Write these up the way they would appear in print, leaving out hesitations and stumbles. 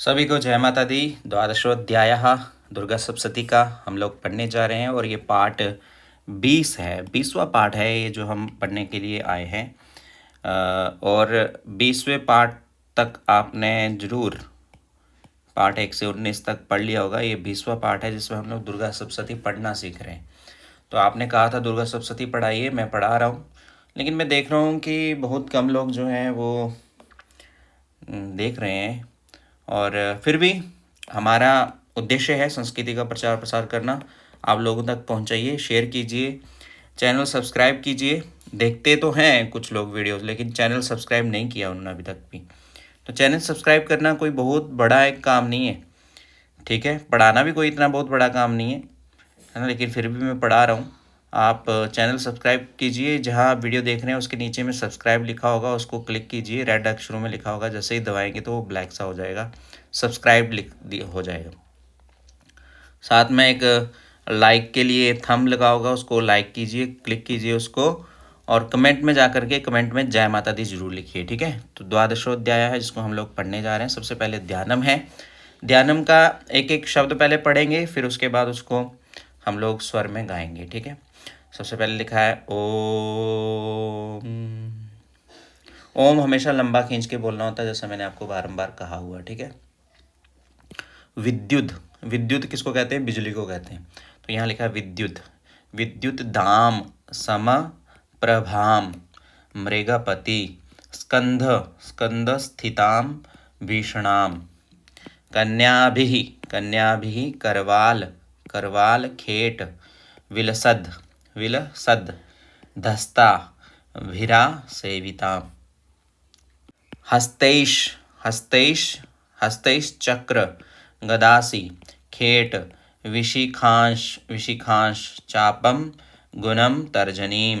सभी को जय माता दी। द्वादशोध्यायः दुर्गा सप्तशती का हम लोग पढ़ने जा रहे हैं और ये पार्ट 20 है, 20वां पार्ट है ये जो हम पढ़ने के लिए आए हैं। और 20वें पार्ट तक आपने ज़रूर पार्ट 1 से 19 तक पढ़ लिया होगा। ये 20वां पार्ट है जिसमें हम लोग दुर्गा सप्तशती पढ़ना सीख रहे हैं। तो आपने कहा था दुर्गा सप्तशती पढ़ाइए, मैं पढ़ा रहा हूँ, लेकिन मैं देख रहा हूँ कि बहुत कम लोग जो हैं वो देख रहे हैं। और फिर भी हमारा उद्देश्य है संस्कृति का प्रचार प्रसार करना। आप लोगों तक पहुंचाइए, शेयर कीजिए, चैनल सब्सक्राइब कीजिए। देखते तो हैं कुछ लोग वीडियोस, लेकिन चैनल सब्सक्राइब नहीं किया उन्होंने अभी तक भी। तो चैनल सब्सक्राइब करना कोई बहुत बड़ा एक काम नहीं है, ठीक है। पढ़ाना भी कोई इतना बहुत बड़ा काम नहीं है ना, लेकिन फिर भी मैं पढ़ा रहा हूँ। आप चैनल सब्सक्राइब कीजिए, जहाँ आप वीडियो देख रहे हैं उसके नीचे में सब्सक्राइब लिखा होगा, उसको क्लिक कीजिए। रेड अक्षरों में लिखा होगा, जैसे ही दबाएंगे तो वो ब्लैक सा हो जाएगा, सब्सक्राइब हो जाएगा। साथ में एक लाइक के लिए थंब लगा होगा, उसको लाइक कीजिए, क्लिक कीजिए उसको, और कमेंट में जा करके कमेंट में जय माता दी जरूर लिखिए, ठीक है। तो द्वादशोध्याय है जिसको हम लोग पढ़ने जा रहे हैं। सबसे पहले ध्यानम है। ध्यानम का एक एक शब्द पहले पढ़ेंगे, फिर उसके बाद उसको हम लोग स्वर में गाएंगे, ठीक है। सबसे पहले लिखा है ओम। ओम हमेशा लंबा खींच के बोलना होता है, जैसा मैंने आपको बारंबार कहा हुआ, ठीक है। विद्युत, विद्युत किसको कहते हैं? बिजली को कहते हैं। तो यहाँ लिखा है विद्युत। विद्युत दाम सम प्रभाम मृगपति स्कंध स्कंद स्थिताम भीषणाम कन्याभिः कन्याभिः करवाल करवाल खेट विलसद विलसद धस्ता भिरा सेविता हस्तैश हस्तैश हस्तैश्चक्र गदासी खेट विशिखांश विशिखांश चापम गुणम तर्जनीम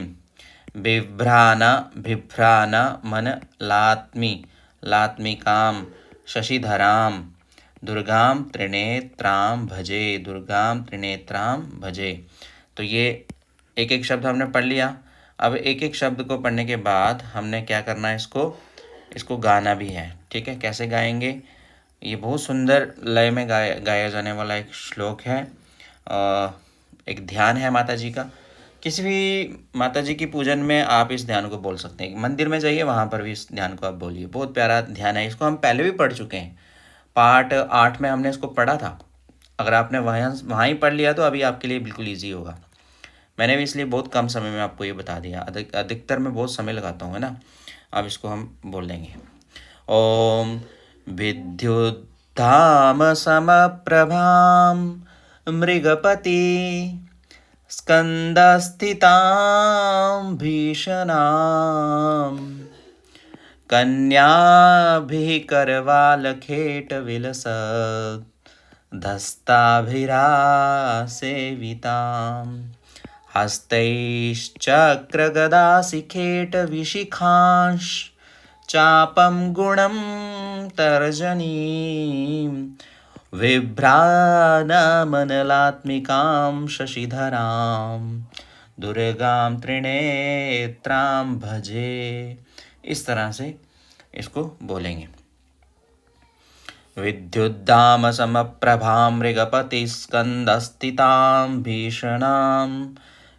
बिभ्रान बिभ्रान मन लात्मी लात्मिकाम शशिधराम दुर्गाम त्रिनेत्राम भजे दुर्गाम त्रिनेत्राम भजे। तो ये एक एक शब्द हमने पढ़ लिया। अब एक एक शब्द को पढ़ने के बाद हमने क्या करना है, इसको गाना भी है, ठीक है। कैसे गाएंगे? ये बहुत सुंदर लय में गाया जाने वाला एक श्लोक है। एक ध्यान है माता जी का। किसी भी माता जी की पूजन में आप इस ध्यान को बोल सकते हैं। मंदिर में जाइए, वहाँ पर भी इस ध्यान को आप बोलिए। बहुत प्यारा ध्यान है। इसको हम पहले भी पढ़ चुके हैं, पार्ट 8 में हमने इसको पढ़ा था। अगर आपने वहाँ ही पढ़ लिया तो अभी आपके लिए बिल्कुल ईजी होगा। मैंने भी इसलिए बहुत कम समय में आपको ये बता दिया। अधिकतर मैं बहुत समय लगाता हूँ, है ना। अब इसको हम बोल लेंगे। ओम विद्युद्धाम समप्रभां मृगपति स्कंदस्थितां भीषणां कन्याभिः करवालखेटविलसद् धस्ताभिरासेवितां हस्तैश्चक्रगदासिखेटविशिखांश चापं गुणं तर्जनीं विभ्रानमनलात्मिकां शशिधरां दुर्गां त्रिनेत्रां भजे। इस तरह से इसको बोलेंगे। विद्युद्दाम समप्रभां मृगपतिस्कंदस्थितां भीषणां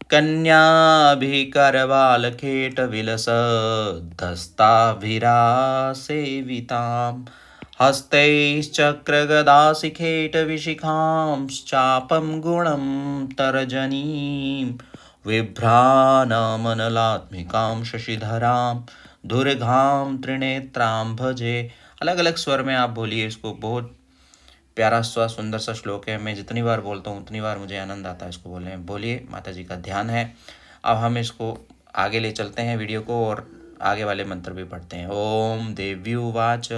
कन्याभिः करवालखेटविलसद्धस्ताभिरासेवितां हस्तैश्चक्रगदासिखेटविशिखांश्चापं गुणं तर्जनीं विभ्रानमनलात्मिकां शशिधरां दुर्गां त्रिनेत्रां भजे। अलग अलग स्वर में आप बोलिए इसको। बहुत प्यारा सा सुंदर सा श्लोक है। मैं जितनी बार बोलता हूँ उतनी बार मुझे आनंद आता है इसको बोलने में। बोलिए, माता जी का ध्यान है। अब हम इसको आगे ले चलते हैं वीडियो को, और आगे वाले मंत्र भी पढ़ते हैं। ओम देव्युवाच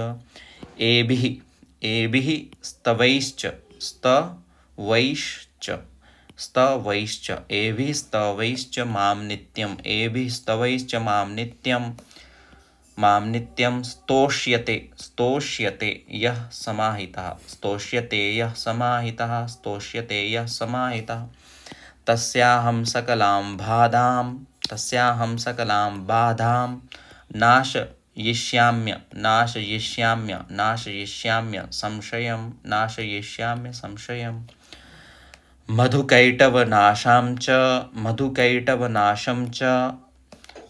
एभिः स्तवैश्च स्तवैश्च स्तवैश्च एभिः स्तवैश्च मां नित्यम् एभिः स्तवैश्च मां नित्यं स्तोष्यते स्तोष्यते यः समाहितः स्तोष्यते यः समाहितः स्तोष्यते यः समाहितः तस्याहं सकलां बाधां नाश नाशयिष्याम्य नाशयिष्याम्य नाशयिष्याम्य संशयं नाशयिष्याम्य संशयम् मधुकैटवनाशं च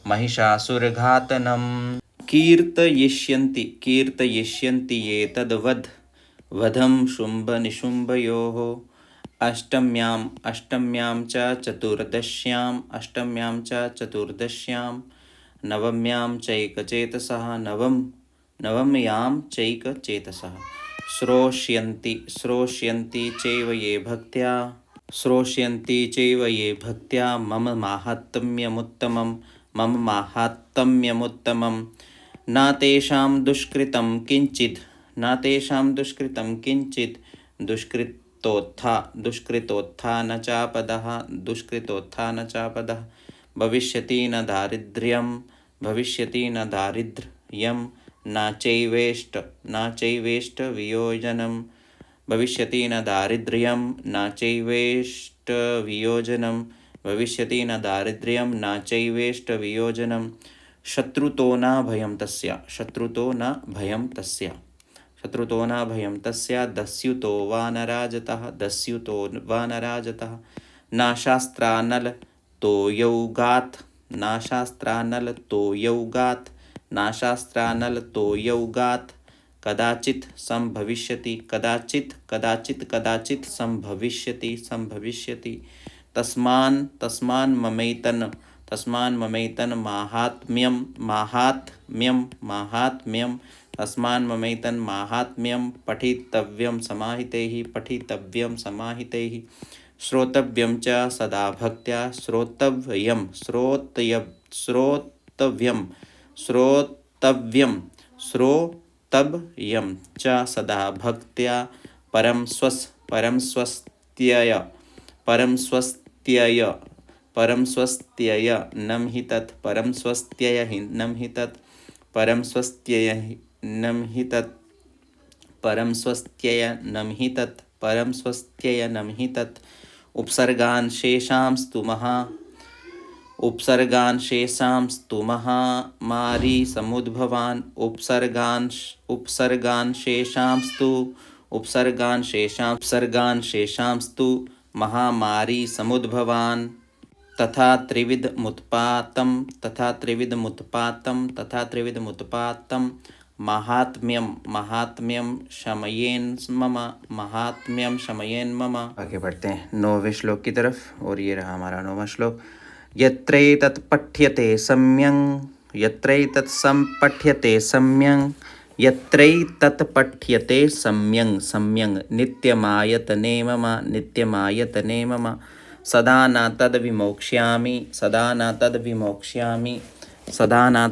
महिषासुरघातनम् कीर्तयिष्यन्ति ये तद्वद् वधं शुम्भनिशुम्भयोः अष्टम्यां च चतुर्दश्यां नवम्यां चैकचेतसः नवम्यां चैकचेतसः श्रोष्यन्ति चैव ये भक्त्या मम माहात्म्यमुत्तमम् न तेषां दुष्कृतं किञ्चित् दुष्कृतोत्था न चापदः भविष्यति न दारिद्र्यं न चैवेष्ट वियोजनम् भविष्यति न दारिद्र्यं न चैवेष्ट वियोजनम् शत्रुतो न भयं तस्य दस्युतो वा न राजतः नाशास्त्रानलतो यौगात् कदाचित् संभविष्यति तस्मान् ममैतन् माहात्म्यं पठितव्यं समाहितैः श्रोतव्यं च सदा भक्त्या श्रोतव्यं च सदा भक्त्या परं स्वस्त्यय नम हि तत् उपसर्गान् शेषांस्तु महामारी समुद्भवान् उपसर्गान् शेषांस्तु महामारी समुद्भवान् तथा त्रिविधमुत्पातं माहात्म्यं शमयेन् मम। आगे बढ़ते हैं 9वें श्लोक की तरफ, और ये रहा हमारा 9वां श्लोक। यत्रैतत् पठ्यते सम्यं नित्यमायतने मम सदा न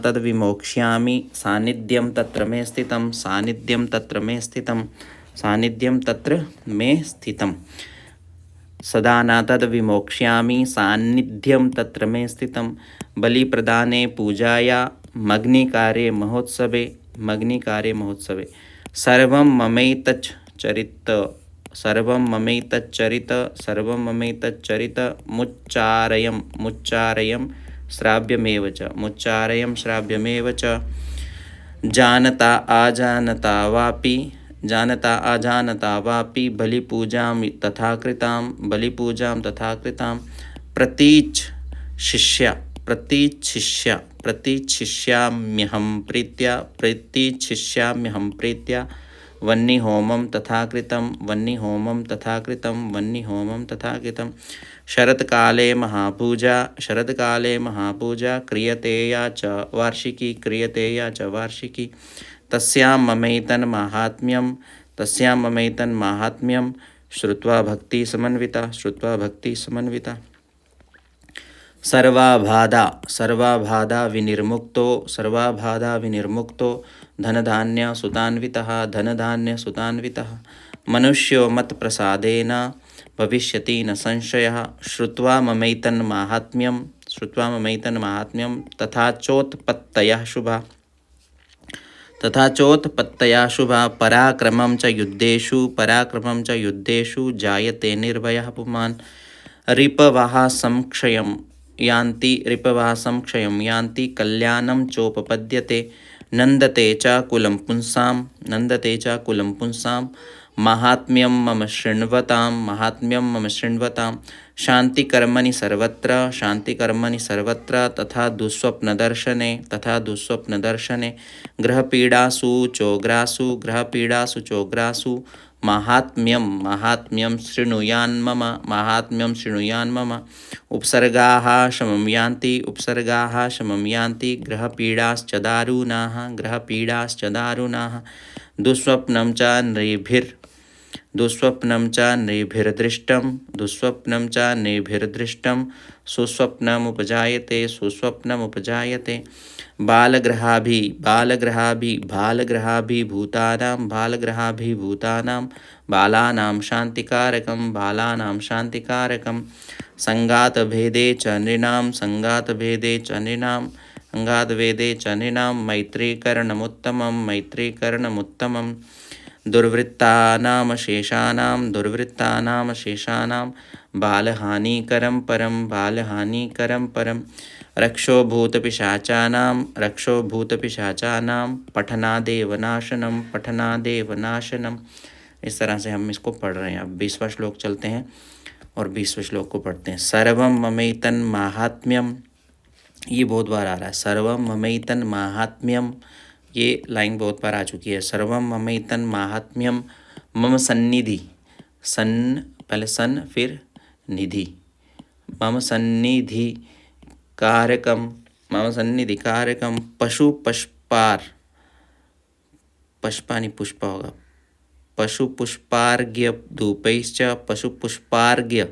तद्विमोक्ष्यामि सान्निध्यं तत्र मे स्थितम् सदा न तद्विमोक्ष्यामि सान्निध्यं तत्र मे स्थितं बलिप्रदाने पूजाया मग्निकार्ये महोत्सवे सर्वं ममैतच्चरित मुच्चारयं श्राव्यमेव च जानता अजानता वापि बलिपूजां तथा कृतां प्रतीच्छिष्याम्यहं प्रीत्या वह्निहोमं तथा कृतं शरत्काले महापूजा क्रियतेया च वार्षिकी तस्यां ममैतन्माहात्म्यं श्रुत्वा भक्ति समन्विता सर्वाबाधा विनिर्मुक्तो धनधान्यसुतान्वितः मनुष्यो मत्प्रसादेन भविष्यति न संशयः श्रुत्वा ममैतन्माहात्म्यं तथा चोत्पत्तयः शुभा पराक्रमं च युद्धेषु जायते निर्भयः पुमान् रिपवः संक्षयं यान्ति कल्याणं चोपपद्यते नन्दते च कुलं पुंसां नन्दते च कुलं पुंसां माहात्म्यं मम शृण्वतां शान्तिकर्मणि सर्वत्र तथा दुःस्वप्नदर्शने ग्रहपीडासु चोग्रासु माहात्म्यं शृणुयान्मम उपसर्गाः शमं यान्ति ग्रहपीडाश्च दारुणाः दुःस्वप्नं च नृभिर्दृष्टं सुस्वप्नमुपजायते बालग्रहाभिभूतानां बालानां शान्तिकारकं संगातभेदे च नृणां मैत्रीकरणमुत्तमं दुर्वृत्तानां शेषाणां बालहानिकरं परं रक्षोभूतपिशाचानां पठनादेव नाशनम्। इस तरह से हम इसको पढ़ रहे हैं। अब 20वां श्लोक चलते हैं और 20वें श्लोक को पढ़ते हैं। सर्वं ममैतन् माहात्म्यम, ये बहुत बार आ रहा है। सर्वं ममैतन् माहात्म्यम, ये लाइन बहुत बार आ चुकी है। सर्वं ममैतन् माहात्म्यम मम सन्निधि, पहले सन फिर निधि, मम सन्निधि कारकम पशुपुष्पानि पुष्प होगा, पशुपुष्पार्घ्यधूपैश्च पुष्पार्घ्य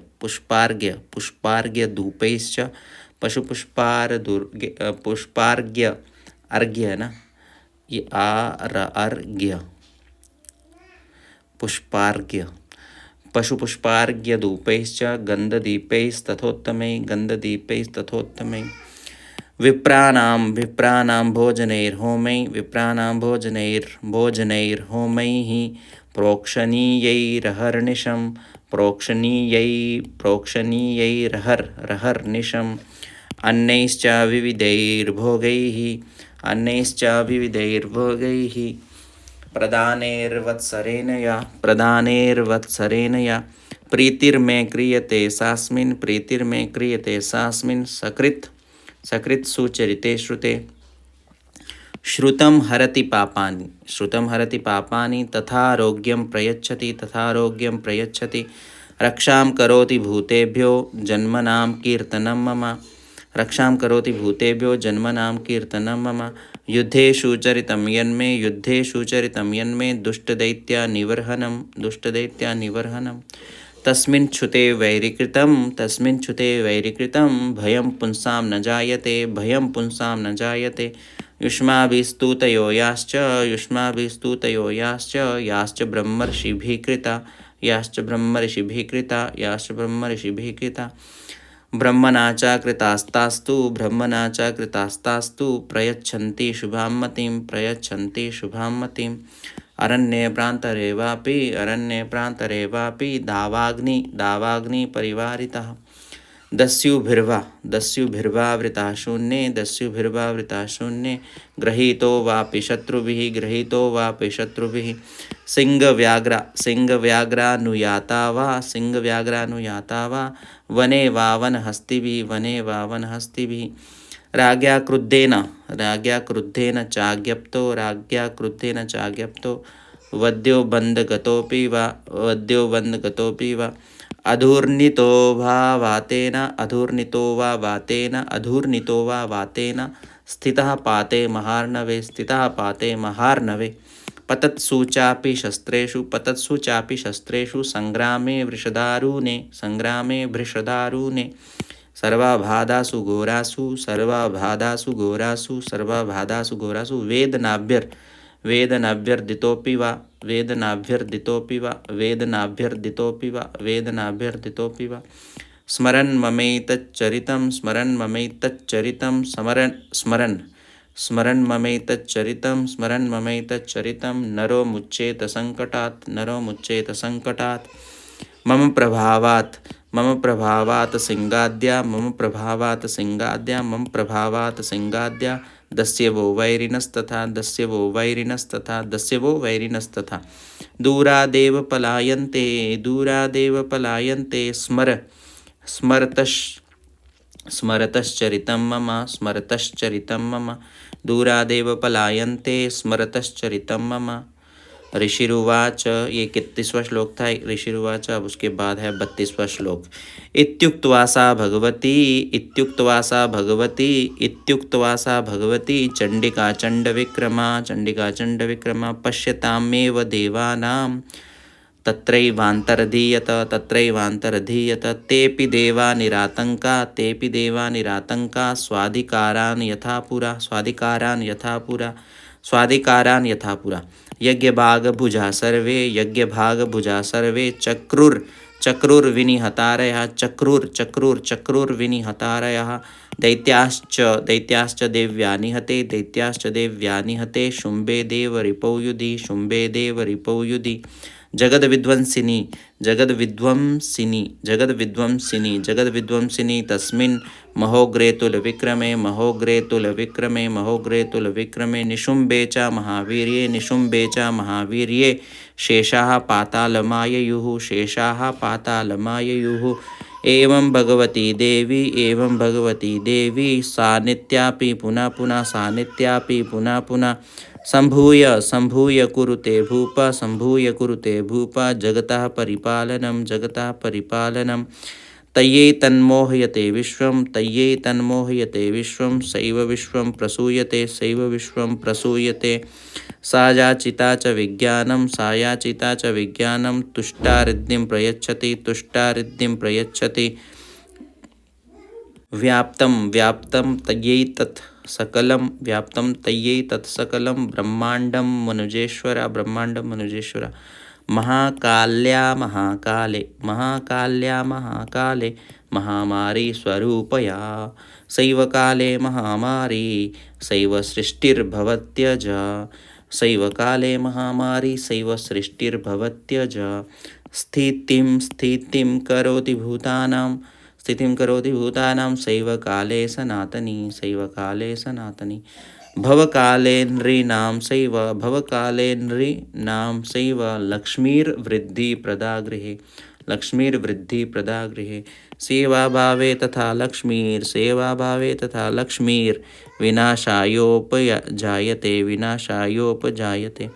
पुष्पार्घ्य अर्घ्य है ना, ये अर्घ्य पुष्पार्घ्य पशुपुष्पार्घ्यधूपैश्च गन्धदीपैस्तथोत्तमै विप्राणां भोजनैर्होमैः प्रोक्षणीयैरहर्निशम् अन्नैश्च विविधैर्भोगैः प्रदानैर्वत्सरेण या प्रीतिर्मे क्रियते सास्मिन् सकृत् सुचरिते श्रुते श्रुतं हरति पापानि तथारोग्यं प्रयच्छति रक्षां करोति भूतेभ्यो जन्मनां कीर्तनं मम युद्धेषु चरितं यन्मे दुष्टदैत्यानिवर्हनं तस्मिन् छुते वैरिकृतं भयं पुंसां न जायते युष्माभिस्तुतयो याश्च ब्रह्मर्षिभिः कृता ब्रह्मणा च कृतास्तास्तु प्रयच्छन्ति शुभां मतिम् अरण्ये प्रान्तरे वापि दावाग्नि परिवारितः दस्युभिर्वावृता शून्ये गृहीतो वापि शत्रुभिः सिंहव्याघ्रानुयाता वा वने वा वनहस्तिभिः राज्ञा क्रुद्धेन चाज्ञप्तो वद्यो बन्धगतोऽपि वा अधूर्नितो वा वातेन स्थितः पाते महार्णवे पतत्सु चापि शस्त्रेषु संग्रामे वृषदारूणे सर्वाबाधासु घोरासु वेदनाभ्यर्दितोऽपि वा स्मरन् ममैतच्चरितं नरो मुच्येत संकटात् मम प्रभावात् सिंगाद्या दस्यवो वैरिणस्तथा दस्यवो वैरिणस्तथा दस्यवो वैरिणस्तथा दूरादेव पलायन्ते दूरादेव पलायन्ते स्मरतश् स्मरतश्चरितं मम स्मरतश्चरितं मम दूरादेव पलायन्ते स्मरतश्चरितं मम। ऋषिरुवाच, ये 31वां श्लोक था। ऋषिरुवाच, अब उसके बाद है 32वां श्लोक। इत्युक्त्वा सा भगवती चंडिका चंडविक्रमा पश्यतामेव देवानां तत्रैवान्तरधीयत तेऽपि देवा निरातंका स्वाधिकारान् यथा पुरा यज्ञभागभुजा सर्वे चक्रुर्विनिहतारयः दैत्याश्च देव्या निहते शुम्भे देव रिपौ युधि जगद्विध्वंसिनी तस्मिन् महोग्रे निशुम्भे च महावीर्ये शेषाः पातालमाययुः एवं भगवती देवी सा नित्यापि पुनः संभूय कुरुते भूप जगतः परिपालनं तय्यै तन्मोहयते विश्वं सैव विश्वं प्रसूयते सा याचिता च विज्ञानं तुष्टारिद्धिं प्रयच्छति व्याप्तं तय्यै तत् सकलं ब्रह्मांडं मनुजेश्वर महाकाल्या महाकाले महामारी स्वरूपया सैव काले महामारी सैव सृष्टिर्भवत्यज स्थितिं करोति भूतानां सैव काले सनातनी भवकाले नृणां सैव लक्ष्मीर्वृद्धिप्रदा गृहे सेवाभावे तथा लक्ष्मीर्विनाशायोपजायते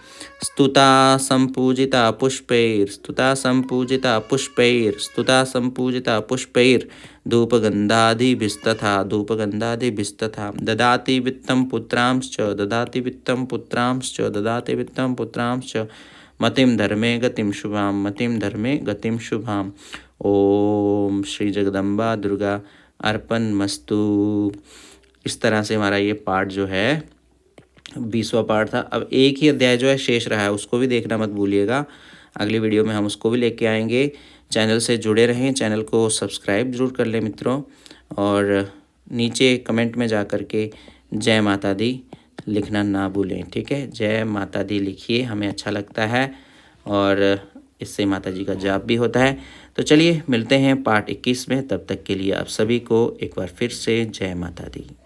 स्तुता संपूजिता पुष्पैर्धूपगन्धादिभिस्तथा ददाति वित्तं पुत्रांश्च मतिं धर्मे गतिं शुभाम्। ओम श्री जगदम्बा दुर्गा अर्पणमस्तु। इस तरह से हमारा ये पाठ जो है 20वां पाठ था। अब एक ही अध्याय जो है शेष रहा है, उसको भी देखना मत भूलिएगा। अगली वीडियो में हम उसको भी लेके आएंगे। चैनल से जुड़े रहें, चैनल को सब्सक्राइब जरूर कर लें मित्रों, और नीचे कमेंट में जा कर के जय माता दी लिखना ना भूलें, ठीक है। जय माता दी लिखिए, हमें अच्छा लगता है और इससे माता जी का जाप भी होता है। तो चलिए मिलते हैं पार्ट 21 में, तब तक के लिए आप सभी को एक बार फिर से जय माता दी।